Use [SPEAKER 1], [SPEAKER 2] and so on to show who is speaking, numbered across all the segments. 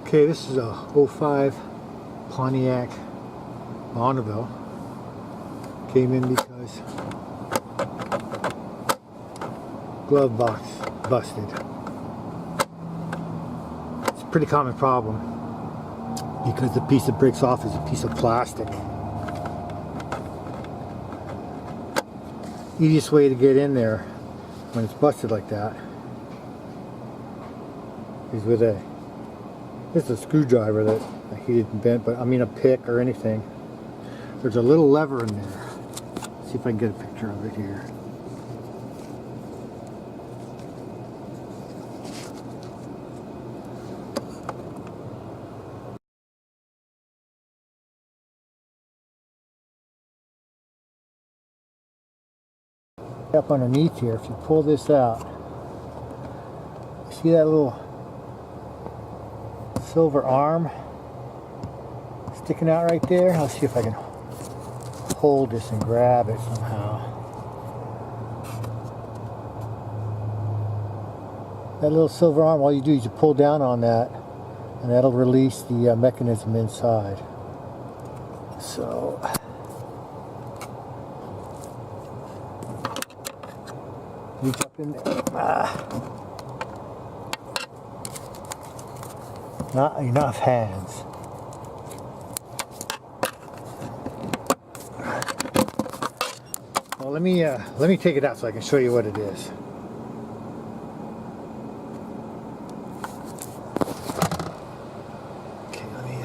[SPEAKER 1] Okay, this is a '05 Pontiac Bonneville. Came in because glove box busted. It's a pretty common problem because the piece that breaks off is a piece of plastic. Easiest way to get in there when it's busted like that is with this is a screwdriver that he didn't bend, but I mean a pick or anything. There's a little lever in there. Let's see if I can get a picture of it here. Up underneath here, if you pull this out, see that little silver arm sticking out right there? I'll see if I can hold this and grab it somehow. That little silver arm, all you do is you pull down on that and that'll release the mechanism inside. So reach up in there. Not enough hands. Well, let me take it out so I can show you what it is. Okay, let me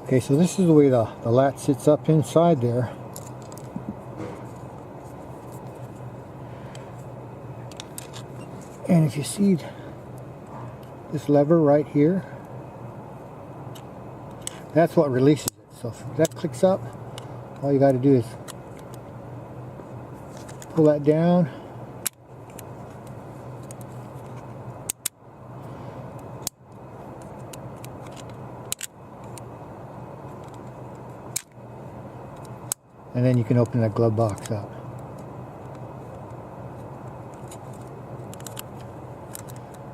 [SPEAKER 1] Okay, so this is the way the latch sits up inside there. And if you see this lever right here, that's what releases it. So if that clicks up, all you got to do is pull that down. And then you can open that glove box up.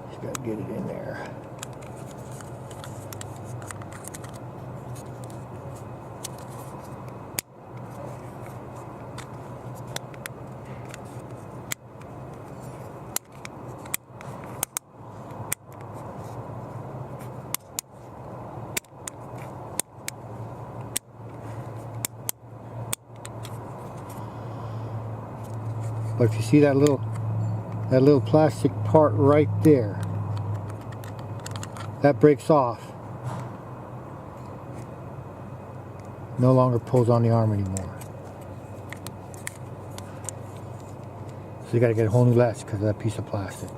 [SPEAKER 1] Just got to get it in there. But if you see that little plastic part right there, that breaks off. No longer pulls on the arm anymore. So you got to get a whole new latch because of that piece of plastic.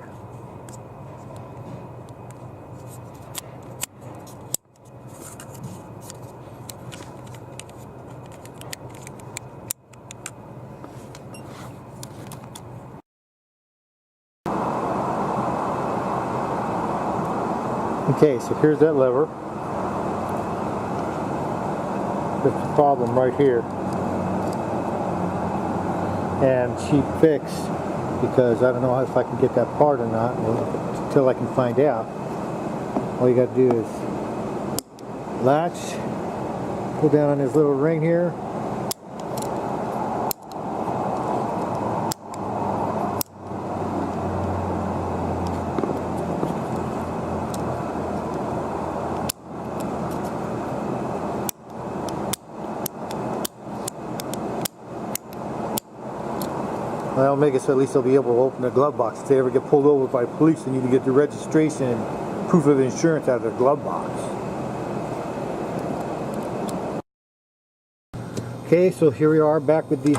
[SPEAKER 1] Okay, so here's that lever. That's the problem right here. And she fixed because I don't know if I can get that part or not until I can find out. All you got to do is latch, pull down on this little ring here. That'll make it so at least they'll be able to open the glove box. If they ever get pulled over by police, they need to get the registration and proof of insurance out of their glove box. Okay, so here we are back with the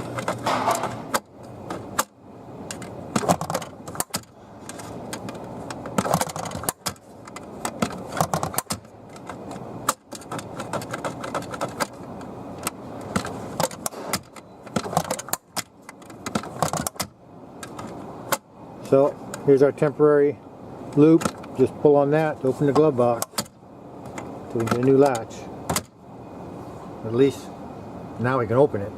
[SPEAKER 1] so here's our temporary loop. Just pull on that to open the glove box so we can get a new latch. At least now we can open it.